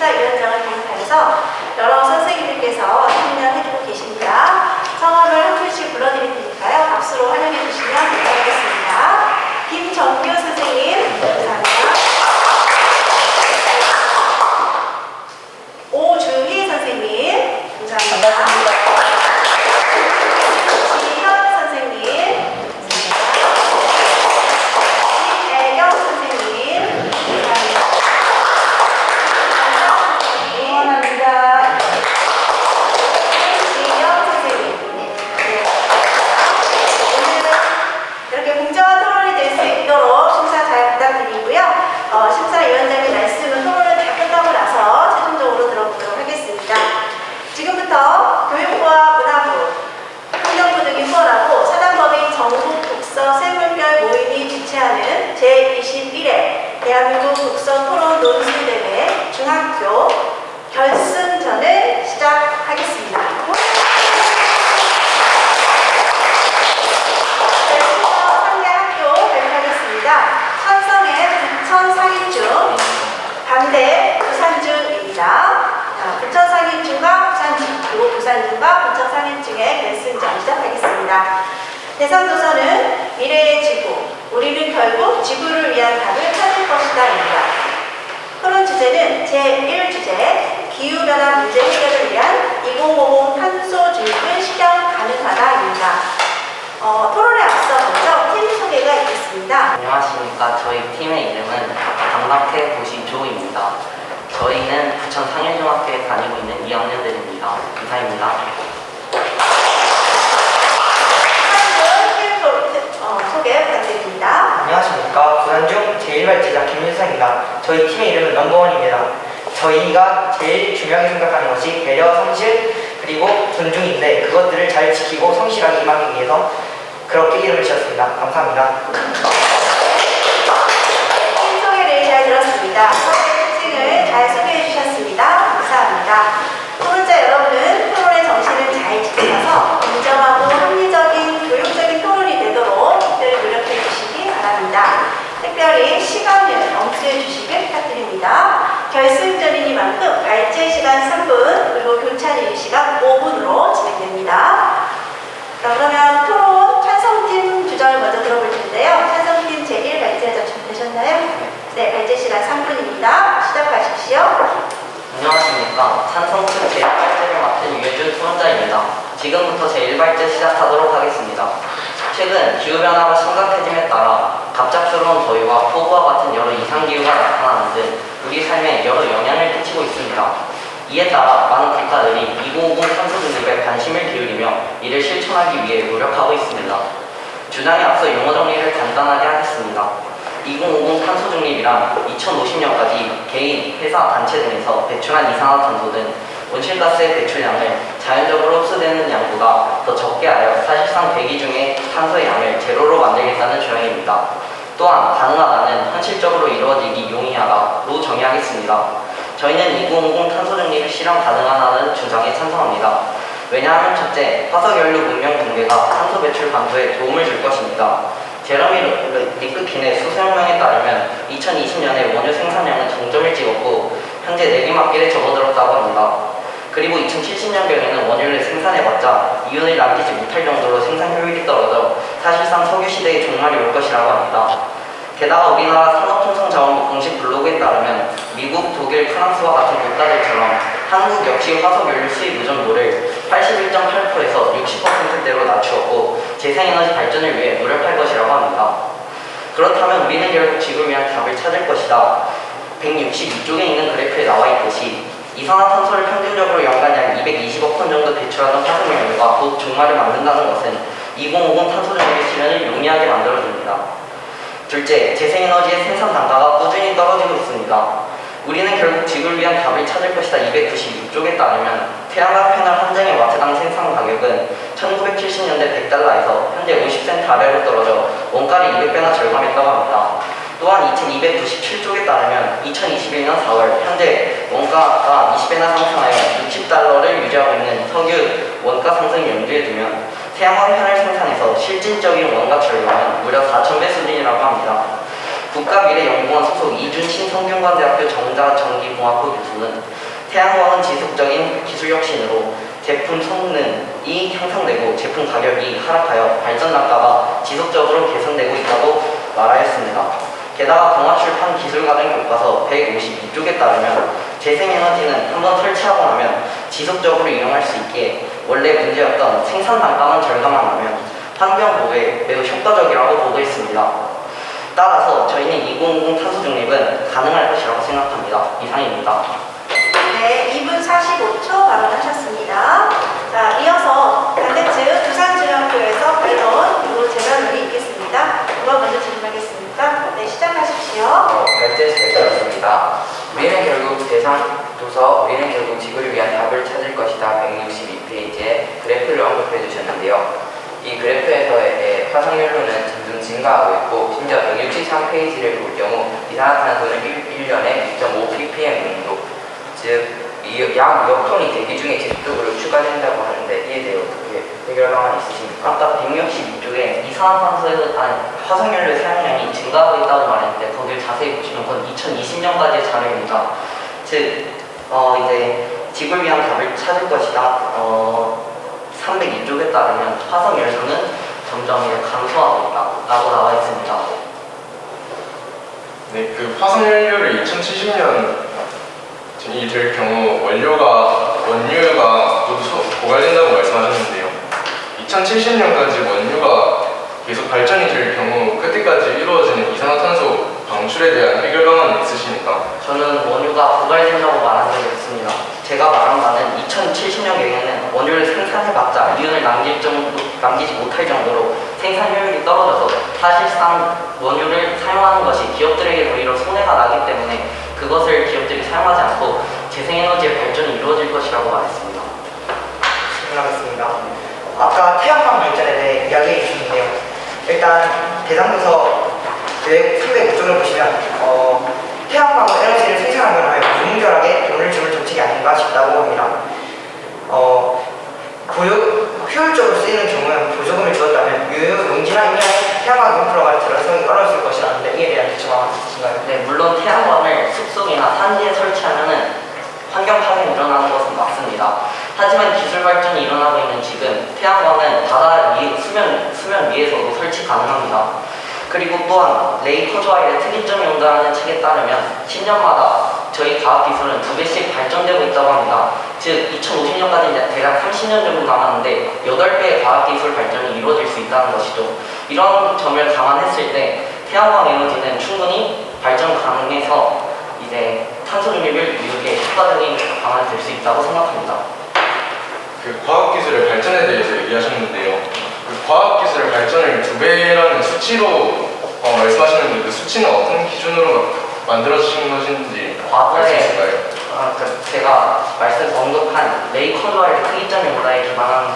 심사위원장을 비롯해서 여러 선생님들께서 참여해주고 계십니다. 성함을 한 분씩 불러드릴 테니까요. 박수로 환영해 주시면 감사하겠습니다. 김정규 선생님, 감사합니다. 오주희 선생님, 감사합니다. 지현 선생님, 김애경 선생님, 감사합니다. 응원합니다. 지영 선생님, 오늘은 이렇게 공정한 토론이 될 수 있도록 심사 잘 부탁드리고요. 심사위원장의 말씀은 토론을 다 끝나고 나서 최종적으로 들어보도록 하겠습니다. 지금부터 교육부와 문화부, 환경부 등이 후원하고 사단법인 전국 독서 세물별 모임이 주최하는 제21회 대한민국 독서 토론 논술대회 중학교 결승전을 시작하겠습니다. 결승전 상대 학교 발표하겠습니다. 찬성의 부천 상인중, 반대 부산중입니다. 부천 상인중과 부산중, 그리고 부산중과 부천 상인중의 결승전 시작하겠습니다. 대상 도서는 미래의 지구, 우리는 결국 지구를 위한 답을 찾을 것이다입니다. 토론 주제는 제1주제, 기후변화 문제 해결을 위한 2050 탄소 중립은 실현 가능하다입니다. 토론에 앞서 먼저 팀 소개가 있겠습니다. 안녕하십니까. 저희 팀의 이름은 강남태 도시조입니다. 저희는 부천 상일중학교에 다니고 있는 2학년들입니다. 감사합니다. 소개 부탁드립니다. 안녕하십니까. 부산중 제1발제자 김윤성입니다. 저희 팀의 이름은 넘버원입니다. 저희가 제일 중요하게 생각하는 것이 배려, 성실, 그리고 존중인데 그것들을 잘 지키고 성실하게 임하기 위해서 그렇게 이름을 지었습니다. 감사합니다. 팀 소개를 잘 들었습니다. 서로의 특징을 잘 소개해 주셨습니다. 감사합니다. 토론자 여러분은 토론의 정신을 잘 지키면서 공정하고 합리적인 교육적인 토론이 되도록 특별히 노력해 주시기 바랍니다. 특별히 시간을 엄수해 주시길 부탁드립니다. 결승전이니만큼 발제 시간 3분 그리고 교찬 시간 5분으로 진행됩니다. 자, 그러면 토론 찬성팀 주장을 먼저 들어볼 텐데요. 찬성팀 제1 발제자 준비되셨나요? 네, 발제 시간 3분입니다. 시작하십시오. 안녕하십니까. 찬성팀 제1발제를 맡은 유해준 토론자입니다. 지금부터 제1발제 시작하도록 하겠습니다. 최근 기후변화가 심각해짐에 따라 갑작스러운 더위와 폭우와 같은 여러 이상기후가 나타나는 등 우리 삶에 여러 영향을 끼치고 있습니다. 이에 따라 많은 국가들이 2050 탄소 중립에 관심을 기울이며 이를 실천하기 위해 노력하고 있습니다. 주장에 앞서 용어 정리를 간단하게 하겠습니다. 2050 탄소 중립이란 2050년까지 개인, 회사, 단체 등에서 배출한 이산화탄소 등 온실가스의 배출량을 자연적으로 흡수되는 양보다 더 적게 하여 사실상 대기 중의 탄소의 양을 제로로 만들겠다는 조항입니다. 또한 가능하다는 현실적으로 이루어지기 용이하다로 정의하겠습니다. 저희는 2050 탄소 중립이 실현 가능하다는 주장에 찬성합니다. 왜냐하면 첫째, 화석연료 문명 붕괴가 탄소 배출 감소에 도움을 줄 것입니다. 제러미 리크킨의 수소혁명에 따르면 2020년에 원유 생산량은 정점을 찍었고 현재 내리막길에 접어들었다고 합니다. 그리고 2070년경에는 원유를 생산해봤자 이윤을 남기지 못할 정도로 생산 효율이 떨어져 사실상 석유 시대의 종말이 올 것이라고 합니다. 게다가 우리나라 산업통상자원부 공식 블로그에 따르면 미국, 독일, 프랑스와 같은 국가들처럼 한국 역시 화석연료 수입 의존도를 81.8%에서 60%대로 낮추었고 재생에너지 발전을 위해 노력할 것이라고 합니다. 그렇다면 우리는 결국 지구를 위한 답을 찾을 것이다. 162쪽에 있는 그래프에 나와 있듯이 이산화탄소를 평균적으로 연간 약 220억 톤 정도 배출하는 화석연료가 곧 종말을 만든다는 것은 2050 탄소 중립의 실현을 용이하게 만들어줍니다. 둘째, 재생에너지의 생산 단가가 꾸준히 떨어지고 있습니다. 우리는 결국 지구를 위한 답을 찾을 것이다. 296쪽에 따르면 태양광 패널 한 장의 와트당 생산 가격은 1970년대 100달러에서 현재 50센트 아래로 떨어져 원가를 200배나 절감했다고 합니다. 또한 2297쪽에 따르면 2021년 4월 현재 원가가 20배나 상승하여 60달러를 유지하고 있는 석유 원가 상승 염두에 두면 태양광 패널 생산에서 실질적인 원가 절감은 무려 4000배 수준이라고 합니다. 국가미래연구원 소속 이준신 성균관대학교 정자전기공학부 교수는 태양광은 지속적인 기술 혁신으로 제품 성능이 향상되고 제품 가격이 하락하여 발전 단가가 지속적으로 개선되고 있다고 말하였습니다. 게다가 동아출판 기술과정 교과서 152쪽에 따르면 재생에너지는 한번 설치하고 나면 지속적으로 이용할 수 있기에 원래 문제였던 생산 단가만 절감하면 환경 보호에 매우 효과적이라고 보고했습니다. 따라서 저희는 2050 탄소 중립은 가능할 것이라고 생각합니다. 이상입니다. 네, 2분 45초 발언하셨습니다. 자, 이어서 반대측 두산중학교에서 발언 그리고 재발론이 있겠습니다. 누가 먼저 질문하겠습니까? 네, 시작하십시오. 발제 잘 들었습니다. 우리는 결국 대상도서 우리는 결국 지구를 위한 답을 찾을 것이다 162페이지에 그래프를 언급해 주셨는데요. 이 그래프에서의 화석연료는 점점 증가하고 있고 심지어 163페이지를 볼 경우 이산화탄소는 1년에 2.5 ppm 정도 즉 약 2억 톤이 대기 중에 지속적으로 추가된다고 하는데 이에 대해 어떻게 해결 방안이 있으십니까? 아까 162쪽에 이산화탄소에서 화석연료의 사용량이 증가하고 있다고 말했는데 거기를 자세히 보시면 그건 2020년까지의 자료입니다. 즉 이제 지구를 위한 답을 찾을 것이다. 302쪽에 따르면 화석연료는 점점 이제 감소하고 있다라고 나와 있습니다. 네, 그 화석연료를 2070년이 될 경우 원유가 모두 고갈된다고 말씀하셨는데요. 2070년까지 원유가 계속 발전이 될 경우 그때까지 이루어지는 이산화탄소 방출에 대한 해결 방안은 있으십니까? 저는 원유가 고갈된다고 말한 적이 없습니다. 제가 말한 바는 2070년경에는 원유를 생산해봤자 이윤을 남기지 못할 정도로 생산 효율이 떨어져서 사실상 원유를 사용하는 것이 기업들에게 오히려 손해가 나기 때문에 그것을 기업들이 사용하지 않고 재생에너지의 발전이 이루어질 것이라고 말했습니다. 질문하겠습니다. 아까 태양광 발전에 대해 이야기해 주셨는데요. 일단 대상도서 305쪽을 보시면 태양광 에너지를 생산하면 하여 무분별하게 돈을 주는 정책이 아닌가 싶다고 합니다. 효율적으로 쓰이는 경우는 보조금을 주었다면 용지나 임야에 태양광 인프라가 들어서기 어려웠을 것이라는데 이에 대한 대처가 있으신가요? 네, 물론 태양광을 숲속이나 산지에 설치하면 환경 파괴가 일어나는 것은 맞습니다. 하지만 기술 발전이 일어나고 있는 지금 태양광은 바다 위, 수면 위에서도 설치 가능합니다. 그리고 또한 레이 커즈와일의 특이점이 온다는 책에 따르면 10년마다 저희 과학기술은 2배씩 발전되고 있다고 합니다. 즉 2050년까지 이제 대략 30년 정도 남았는데 8배의 과학기술 발전이 이루어질 수 있다는 것이죠. 이런 점을 감안했을 때 태양광 에너지는 충분히 발전 가능해서 이제 탄소 중립을 이루기에 효과적인 방안이 될 수 있다고 생각합니다. 그 과학기술의 발전에 대해서 얘기하셨는데요. 그 과학기술의 발전을 2배라는 수치로 말씀하시는데 그 수치는 어떤 기준으로 만들어지신 것인지 알 수 있을까요? 제가 언급한 레이 커즈와일의 특이점이 온다에 기반한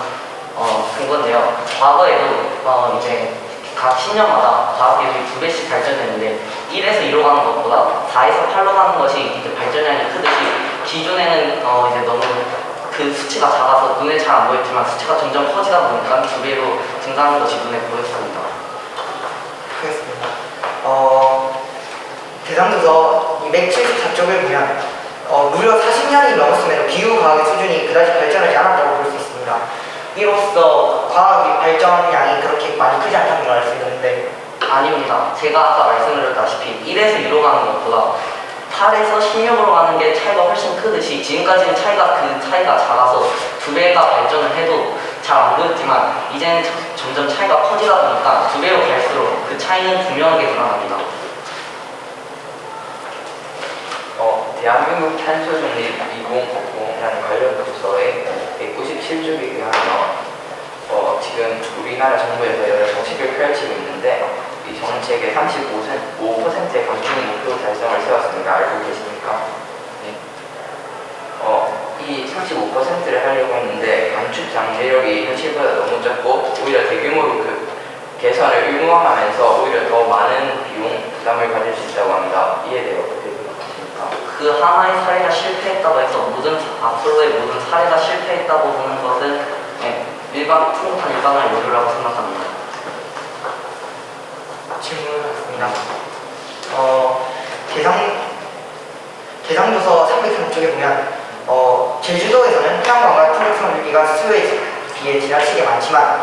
근건데요. 과거에도 이제 각 10년마다 과학기술이 2배씩 발전했는데 1에서 2로 가는 것보다 4에서 8로 가는 것이 이제 발전량이 크듯이 기존에는 이제 너무 그 수치가 작아서 눈에 잘 안 보였지만 수치가 점점 커지다 보니까 2배로 증가하는 것이 눈에 보였습니다. 알겠습니다. 대상도서 274쪽을 보면 무려 40년이 넘었음에도 기후과학의 수준이 그다지 발전하지 않았다고 볼 수 있습니다. 이로써 과학의 발전량이 그렇게 많이 크지 않다는 걸 알 수 있는데 아닙니다. 제가 아까 말씀드렸다시피 1에서 2로 가는 것보다 8에서 16으로 가는 게 차이가 훨씬 크듯이 지금까지는 그 차이가 작아서 2배가 발전을 해도 잘 안 보였지만 이제는 점점 차이가 커지다 보니까 2배로 갈수록 그 차이는 분명하게 드러납니다. 대한민국 탄소 중립 2050이라는 관련 도서의 197쪽에 의하면 지금 우리나라 정부에서 여러 정책을 펼치고 있는데 이 정책의 35%의 감축 목표 달성을 세웠습니다. 알고 계십니까? 네. 이 35%를 하려고 했는데 감축 잠재력이 현실보다 너무 적고 오히려 대규모로 그 개선을 의무화하면서 오히려 더 많은 비용 부담을 가질 수 있다고 합니다. 이에 대해 어떻게 생각하십니까? 그 하나의 사례가 실패했다고 해서 앞으로의 모든 사례가 실패했다고 보는 것은 풍부한 일반화의 요구라고 생각합니다. 질문하겠습니다. 대상도서 303쪽에 보면 제주도에서는 태양광과 풍력성 유기가 수요에 비해 지나치게 많지만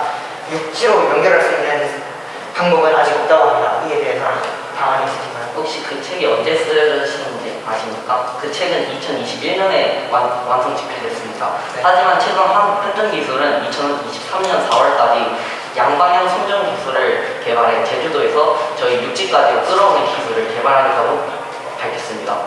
육지로 연결할 수 있는 방법은 아직 없다고 합니다. 이에 대해서 방안이 있으신가요? 혹시 그 책이 언제 쓰여지는지 아십니까? 그 책은 2021년에 완성 집필됐습니다. 네. 하지만 최근 한전 기술은 2023년 4월까지 양방향 송전 기술을 개발해 제주도에서 저희 육지까지 끌어오는 기술을 개발하겠다고 밝혔습니다.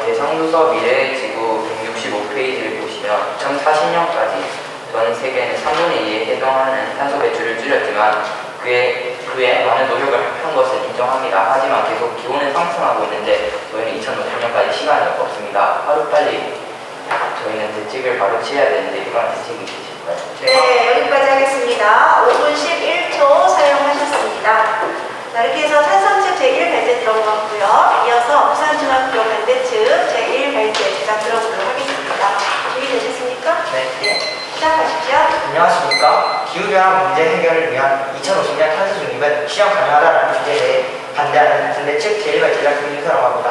대상도서 미래의 지구 165페이지를 보시면 2040년까지 전 세계는 3분의 2에 해당하는 탄소 배출을 줄였지만 그에 많은 노력을 한 것을 인정합니다. 하지만 계속 기온은 상승하고 있는데 저희는 2050년까지 시간이 없습니다. 하루빨리 저희는 대책을 바로 취해야 되는데 이런 대책이 있으실까요? 네, 여기까지 하겠습니다. 5분 11초 사용하셨습니다. 자, 이렇게 해서 탄성측 제1발제 들어보았고요. 이어서 부산중학교 반대측 제1발제 제작 들어보도록 하겠습니다. 준비되셨습니까? 네. 시작하십시오. 안녕하십니까. 기후변화 문제 해결을 위한 2050년 탄소 중립은 실현 가능하다는 주제에 대해 반대하는 반대측 제1발제자 김윤서라고 합니다.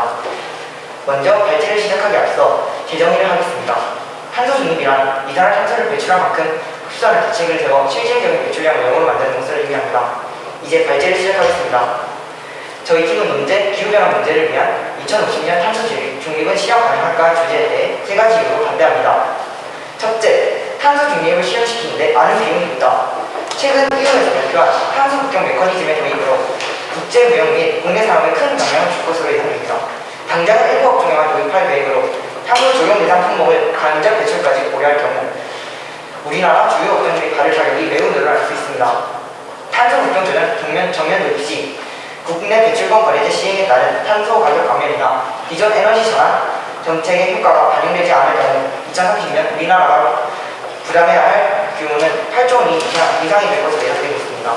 먼저 발제를 시작하기 앞서 재정의를 하겠습니다. 탄소 중립이란 이산화탄소를 배출한 만큼 흡수하는 대책을 세워 실질적인 배출량을 0으로 만드는 것을 의미합니다. 이제 발제를 시작하겠습니다. 저희 팀은 문제, 기후변화 문제를 위한 2050년 탄소 중립은 실현 가능할까 주제에 대해 세 가지 이유로 반대합니다. 첫째, 탄소 중립을 실현시키는데 많은 비용이 있다. 최근 일본에서 발표한 탄소 국경 메커니즘의 도입으로 국제 무역 및 국내 산업에 큰 영향을 줄 것으로 예상됩니다. 당장 일부 업종에만 도입할 계획으로 탄소 적용 대상 품목을 간접 배출까지 고려할 경우 우리나라 주요 업종들의 발을 자격이 매우 늘어날 수 있습니다. 탄소 국경제는 정면 도입 시 국내 배출권 거래제 시행에 따른 탄소 가격 감면이나 기존 에너지 전환 정책의 효과가 반영되지 않을 경우 2030년 우리나라가 부담해야 할 규모는 8조 원 이상이 될 것으로 예상되고 있습니다.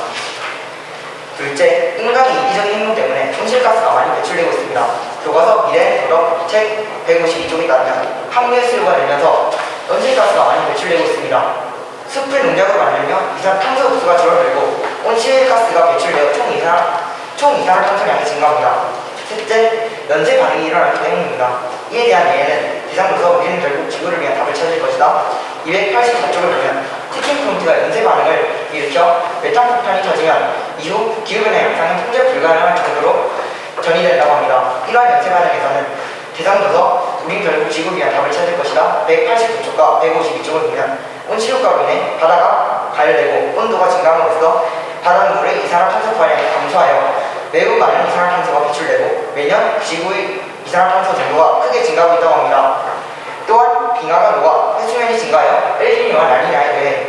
둘째, 인간의 이기적인 행동 때문에 온실가스가 많이 배출되고 있습니다. 교과서 미래 도덕 책 152쪽에 따르면 항류의 수요가 늘면서 온실가스가 많이 배출되고 있습니다. 숲을 농작으로 만들며 이산탄소 흡수가 줄어들고 온실가스가 배출되어 총 이산화탄소량이 증가합니다. 셋째, 연쇄 반응이 일어나기 때문입니다. 이에 대한 예에는 대상으로서 우리는 결국 지구를 위한 답을 찾을 것이다. 284쪽을 보면 티킹 포인트가 연쇄 반응을 일으켜 메탄 폭탄이 터지면 이후 기후변화 양상은 통제 불가능할 정도로 전이된다고 합니다. 이러한 연쇄 반응에서는 대상도서 우린 결국 지구를 위한 답을 찾을 것이다. 189쪽과 152쪽을 보면 온실효과로 인해 바다가 가열되고 온도가 증가함으로써 바닷물의 이산화탄소 발량이 감소하여 매우 많은 이산화탄소가 배출되고 매년 지구의 이산화탄소 정도가 크게 증가하고 있다고 합니다. 또한 빙하가 녹아 해수면이 증가하여 엘니뇨와 라니냐에 대해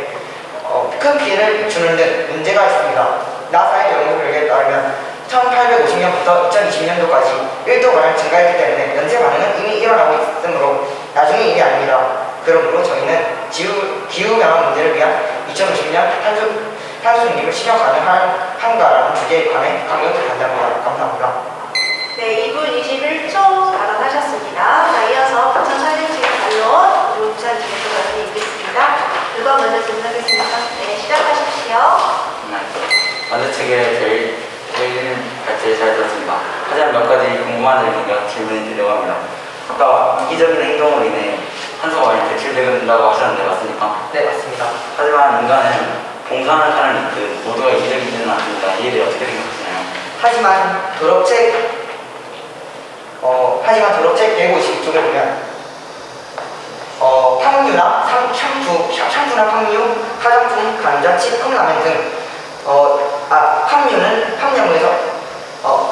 큰 피해를 주는 등 문제가 있습니다. 나사의 연구 결과에 따르면 1850년부터 2020년도까지 1도가량 증가했기 때문에 연쇄 반응은 이미 일어나고 있으므로 나중에 일이 아닙니다. 그러므로 저희는 기후변화 문제를 위한 2050년 탄소 중립을 실현 가능한가라는 주제에 관해 강력히 반대합니다. 감사합니다. 네, 2분 21초 발언하셨습니다. 자, 이어서 부천 사진팀 반론 그리고 부산 중에서 발언이 있겠습니다. 누가 먼저 질문하겠습니까? 네, 시작하십시오. 반대측에 제일 발제를 잘 들었습니다. 하지만 몇 가지 궁금한 점이 있으니까 질문을 드리려고 합니다. 아까 이기적인 행동으로 인해 탄소가 많이 배출된다고 하셨는데 맞습니까? 네, 맞습니다. 하지만 인간은 공산을 하는 그 모두가 이기적이지는 않습니다. 이에 대해 어떻게 생각하시나요? 하지만 도덕책 152쪽에 보면 샴푸나 팜유, 화장품, 감자칩, 컵라면 등 팜유에서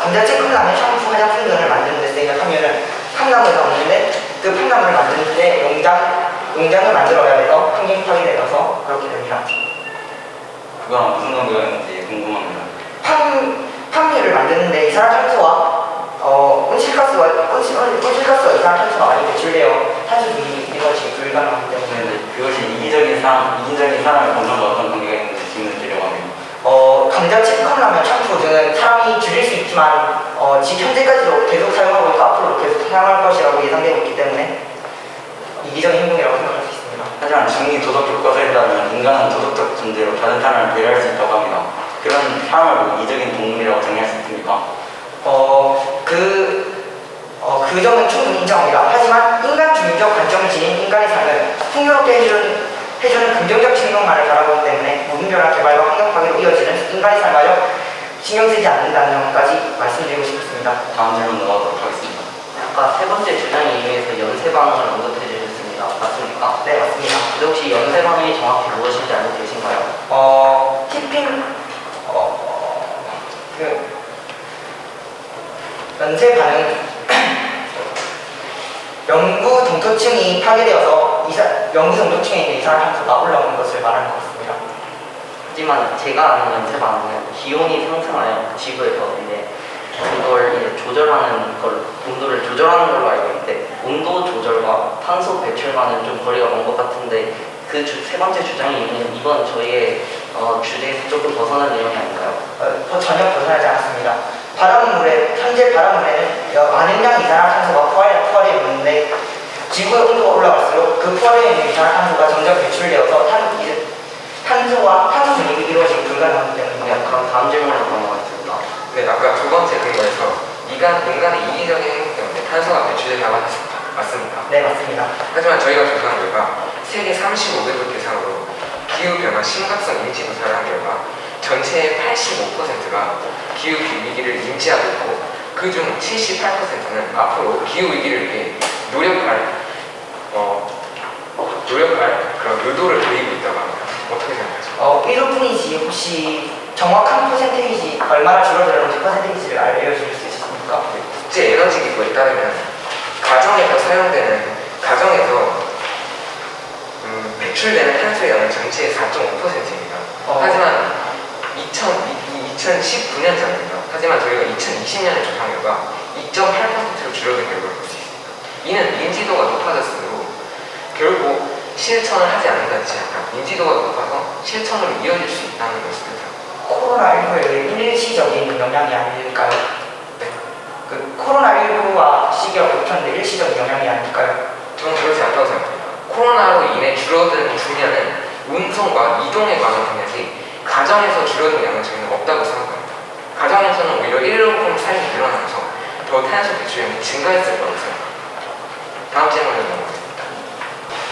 감자칩, 컵라면, 샴푸, 화장품 등을 만드는 데 쓰이는 팜유는 팜나무에서 얻는데 그 팜나무를 만드는 데 농장을 만들어야 해서 환경 파괴되어서 그렇게 됩니다. 그거랑 무슨 관계가 있는지 궁금합니다. 팜유를 만드는데 이산화탄소와 온실가스와 이산화탄소가 많이 배출되어 탄소 중립이 있는 것이 불가능하기 때문에 근데 그것이 이기적인 사람을 보는 것 어떤 관계가 있는지 질문을 드리려고 합니다. 감자칩, 컵라면, 샴푸 등은 사람이 줄일 수 있지만 지금 현재까지도 계속 사용하고 있고 앞으로 계속 사용할 것이라고 예상되고 있기 때문에 이기적인 행동이라고 생각할 수 있습니다. 하지만 중리 도덕 교과서에 따르면 인간은 도덕적 존재로 다른 사람을 배려할 수 있다고 합니다. 그런 사람을 보고 이적인 동물이라고 정의할 수 있습니까? 그 점은 충분히 인정합니다. 하지만 인간 중의적 관점을 지닌 인간의 삶은 풍요롭게 해주는 긍정적 측면만을 바라보기 때문에 무분별한 개발과 환경 파괴로 이어지는 인간의 삶마저 신경 쓰지 않는다는 점까지 말씀드리고 싶습니다. 다음 질문 넘어가도록 하겠습니다. 아까 세 번째 주장에 의해서 연쇄 반응을 언급해 주셨습니다. 맞습니까? 네, 맞습니다. 근데 혹시 연쇄 반응이 정확히 무엇인지 알고 계신가요? 연쇄 반응 영구 동토층이 파괴되어서 영구 동토층에 있는 이산화탄소가 올라오는 것을 말하는 것 같습니다. 하지만 제가 아는 연쇄 반응은 기온이 상승하여 지구에서 이제 그걸 이제 조절하는 걸 온도를 조절하는 걸로 알고 있는데 온도 조절과 탄소 배출과는 좀 거리가 먼 것 같은데 그 세 번째 주장이 있는 이번 저희의 주제에서 조금 벗어난 내용이 아닌가요? 전혀 벗어나지 않았습니다. 현재 바닷물에는 많은 양 이산화탄소가 포화되어 있는데 지구의 온도가 올라갈수록 그 포화되어 있는 이산화탄소가 점점 배출되어서 탄소와 탄소 분해가 이루어지기 불가능하기 때문입니다. 그럼 다음 질문으로 넘어가겠습니다. 네, 아까 두 번째 근거에서 인간의 이기적인 행동 때문에 탄소가 배출된다고 하셨습니다. 맞습니까? 네, 맞습니다. 하지만 저희가 조사한 결과 세계 35개국 대상으로 기후변화 심각성 인지 조사를 한 결과 전체의 85%가 기후위기를 인지하고 있고 그중 78%는 앞으로 기후위기를 위해 노력할 그런 의도를 보이고 있다고 합니다. 어떻게 생각하세요? 일부분이지 혹시 정확한 퍼센테이지 얼마나 줄어들었는지 퍼센테이지를 알려주실 수 있습니까? 국제 에너지 기구에 따르면 가정에서 배출되는 탄소의 양은 전체의 4.5%입니다. 하지만 2019년작입니다. 하지만 저희가 2020년에 조사한 결과 2.8%로 줄어든 결과를 볼 수 있습니다. 이는 인지도가 높아졌으므로 결국 실천을 하지 않는다지 않나 인지도가 높아서 실천으로 이어질 수 있다는 것입니다. 코로나19의 일시적인 영향이 아닐까요? 네. 그 코로나19와 시기가 겹쳤는데 일시적인 영향이 아닐까요? 저는 그렇지 않다고 생각합니다. 코로나로 인해 줄어든 중량은 운송과 이동에 관한 분야지 가정에서 줄어든 양은 저희는 없다고 생각합니다. 가정에서는 오히려 일회용품 사용이 늘어나면서 더 탄소 배출량이 증가했을 거라고 생각합니다. 다음 질문으로 넘어가겠습니다.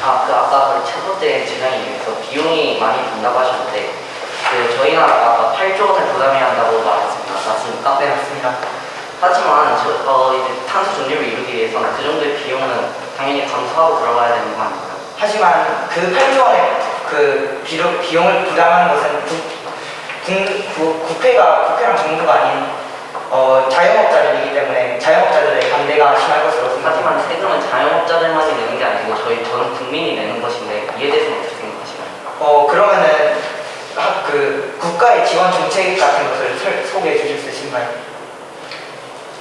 아까 그 첫 번째 주장에 의해서 비용이 많이 든다고 하셨는데 저희 나라가 아까 8조 원을 부담해야 한다고 말했습니다. 맞습니까? 네, 맞습니다. 하지만 이제 탄소 중립을 이루기 위해서는 그 정도의 비용은 당연히 감수하고 들어가야 되는 거 아닌가요? 하지만 그 8조 원의 그 비용을 부담하는 것은 국회랑 정부가 아닌 자영업자들이기 때문에 자영업자들의 반대가 심할 것으로 생각합니다. 하지만 세금은 자영업자들만이 내는 게 아니고 저희 전 국민이 내는 것인데 이에 대해서는 어떻게 생각하시나요? 그러면은 그 국가의 지원 정책 같은 것을 소개해 주실 수 있나요?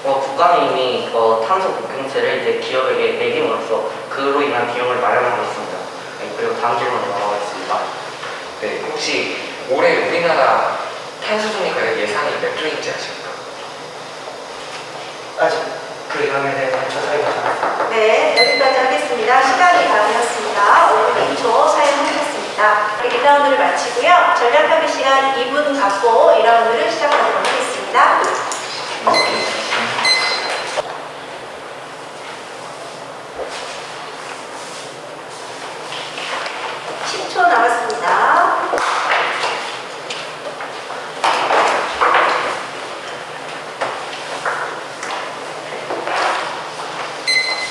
국가는 이미 탄소 국경세를 이제 기업에게 매김으로써 그로 인한 비용을 마련하고 있습니다. 그리고 다음 질문으로 넘어가겠습니다. 네, 혹시 올해 우리나라 탄소 중립 가격 예산이 몇 조인지 아십니까? 아직 그 영역에 대해서는 조사해보지 않았습니다. 네, 여기까지 하겠습니다. 시간이 다 되었습니다. 5초 사용하겠습니다. 1라운드를 마치고요. 전략협의 시간 2분 갖고 2라운드를 시작하도록 하겠습니다. 10초 남았습니다.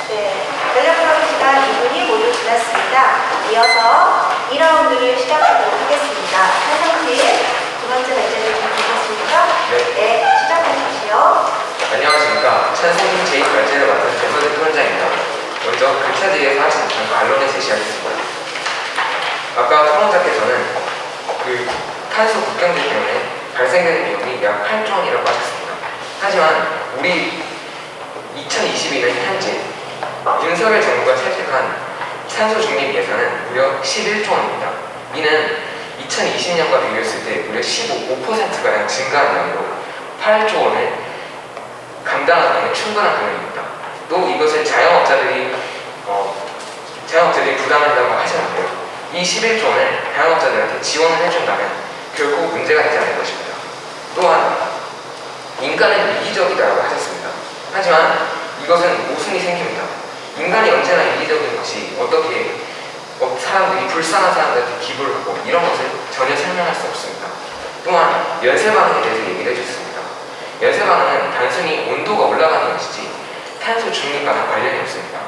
네, 전략협의 시간 2분이 모두 지났습니다. 이어서 2라운드를 시작하도록 하겠습니다. 한상진 두 번째 발제를 준비하셨습니까? 네, 시작해 주시죠. 안녕하십니까. 찬성님 제2발제를 맡은 배서진 토론자입니다. 먼저 글차지에서 하신 반론을 제시하겠습니다. 아까 토론자께서는 그 탄소 국경제 때문에 발생되는 비용이 약 8조 원이라고 하셨습니다. 하지만 우리 2022년 현재 윤석열 정부가 채택한 탄소 중립 예산은 무려 11조 원입니다. 이는 2020년과 비교했을 때 무려 15%가량 증가한 양으로 8조 원을 감당하기에는 충분한 금액입니다. 또 이것을 자영업자들이 부담한다고 하셨는데요. 이 11조 원을 자영업자들한테 지원을 해준다면 결코 문제가 되지 않을 것입니다. 또한 인간은 이기적이다라고 하셨습니다. 하지만 이것은 모순이 생깁니다. 인간이 언제나 이기적인 것이 어떻게 사람들이 불쌍한 사람들한테 기부를 하고 이런 것을 전혀 설명할 수 없습니다. 또한 연쇄 반응에 대해서 얘기를 해줬습니다. 연쇄 반응은 단순히 온도가 올라가는 것이지 탄소 중립과는 관련이 없습니다.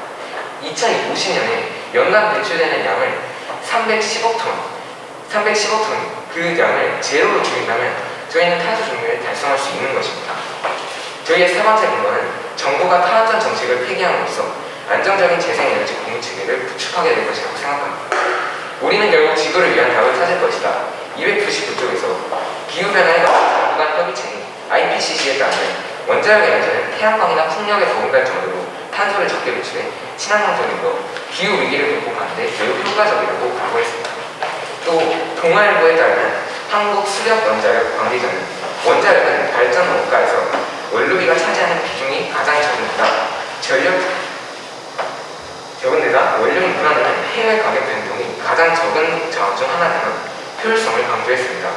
2050년에 연간 배출되는 양을 310억 톤 그 양을 제로로 줄인다면 저희는 탄소 중립을 달성할 수 있는 것입니다. 저희의 세 번째 근거는 정부가 탈원전 정책을 폐기함으로써 안정적인 재생에너지 공유 체계를 구축하게 될 것이라고 생각합니다. 우리는 결국 지구를 위한 답을 찾을 것이다. 299쪽에서 기후변화에 관한 정부간 협의체인 IPCC에 따르면 원자력 에너지는 태양광이나 풍력에 더군다할 정도로 탄소를 적게 배출해 친환경적이고 기후 위기를 극복하는 데 매우 효과적이라고 보고했습니다. 또 동아일보에 따르면 한국 수력 원자력 관계자는 원자력은 발전 원가에서 원료비가 차지하는 비중이 가장 적은데다 원료비 불안에는 해외 가격 변동이 가장 적은 자원 중 하나라는 효율성을 강조했습니다.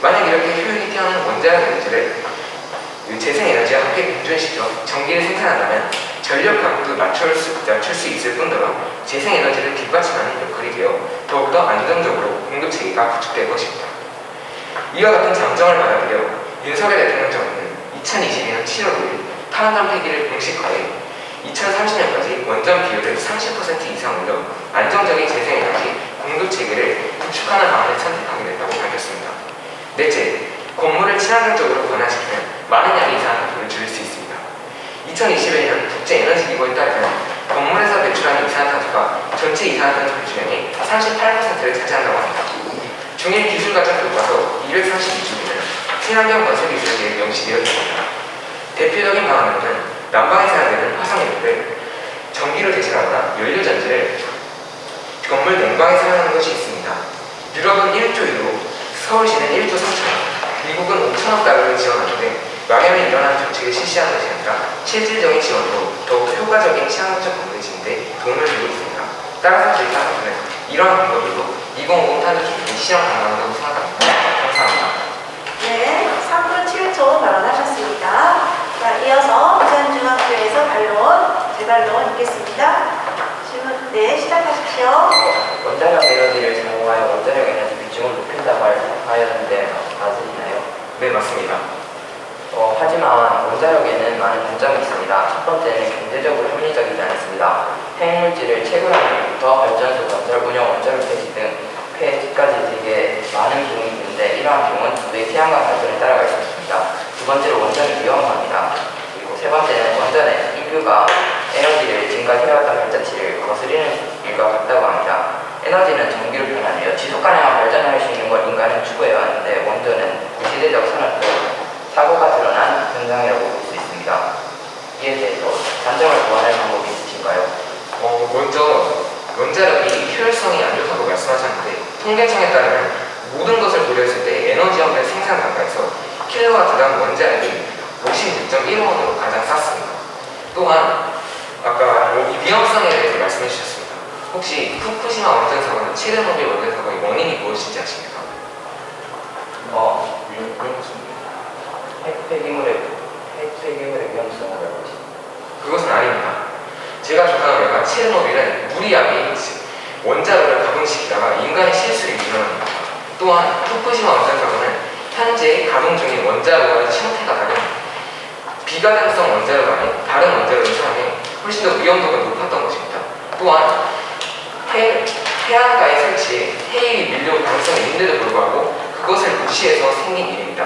만약 이렇게 효율이 뛰어난 원자력 에너지를 재생에너지와 함께 공존시켜 전기를 생산한다면 전력 가격도 낮출 수 있을 뿐더러 재생에너지를 뒷받침하는 역할이 되어 더욱더 안정적으로 공급체계가 구축될 것입니다. 이와 같은 장점을 받아들여 윤석열 대통령 정부는 2022년 7월 5일 탈원전 폐기를 공식화해 2030년까지 원전 비율을 30% 이상 올려 안정적인 재생에너지 공급체계를 구축하는 방안을 선택하게 됐다고 밝혔습니다. 넷째, 건물을 친환경적으로 변화시키면 많은 양의 이산화탄소를 줄일 수 있습니다. 2021년 국제에너지기구에 따르면 건물에서 배출하는 이산화탄소가 전체 이산화탄소 배출량의 38%를 차지한다고 합니다. 중일 기술과정 교과서 232쪽에는 친환경 건설 기술에 대해 명시되어 있습니다. 대표적인 방안으로는 난방에 사용되는 화석연료를 전기로 대체하거나 연료전지를 건물 냉방에 사용하는 것이 있습니다. 유럽은 1조 유로, 서울시는 1조 3천억, 미국은 5천억 달러를 지원하는데 망연히 일어난 정책을 실시하는 것이 아니라 실질적인 지원으로 더욱 효과적인 친환경적 건물을 짓는데 도움을 주고 있습니다. 따라서 저희 사업부는 이러한 방법으로 2050 탄소 중립이 실현 가능하다고 생각합니다. 감사합니다. 네, 3분 7초 발언하셨습니다. 자, 이어서 부산중학교에서 재발론 있겠습니다. 질문, 네, 시작하십시오. 원자력 에너지를 사용하여 원자력 에너지 비중을 높인다고 하였는데 맞으시나요? 네, 맞습니다. 하지만 원자력에는 많은 단점이 있습니다. 첫 번째는 경제적으로 합리적이지 않습니다. 핵물질을 채굴하는 것부터 발전소 건설, 운영, 원자력 폐지 등 폐지까지 되게 많은 비용이 있는데 이러한 비용은 도저히 태양광 발전을 따라갈 수 없습니다. 두 번째로 원전이 위험합니다. 그리고 세 번째는 원전의 인류가 에너지를 지금까지 해왔던 발자취를 거스리는 일과 같다고 합니다. 에너지는 전기로 변하네요. 지속 가능한 발전을 할 수 있는 걸 인간은 추구해 왔는데 원전은 구시대적 산업도 사고가 드러난 현상이라고 볼 수 있습니다. 이에 대해서 단점을 보완할 방법이 있으신가요? 먼저 원자력이 효율성이 안 좋다고 말씀하셨는데 통계청에 따르면 모든 것을 고려했을 때 에너지원의 생산 단가에서 킬로와트당 원자력이 56.1원으로 가장 쌌습니다. 또한 아까 위험성에 대해서 말씀해 주셨습니다. 혹시 후쿠시마 원전 사고는 체르노빌 원전 사고의 원인이 무엇인지 아십니까? 핵폐기물의 위험성을 알고 있습니다. 그것은 아닙니다. 제가 조사한 결과 체르노빌은 무리하게 원자로를 가동시키다가 인간의 실수를 일어납니다. 또한 후쿠시마 원전 사고는 현재 가동 중인 원자로와의 형태가 다른 비가등성 원자로가 아닌 다른 원자로를 사용해 훨씬 더 위험도가 높았던 것입니다. 또한 해안가에 설치해 해일이 밀려올 가능성이 있는데도 불구하고 그것을 무시해서 생긴 일입니다.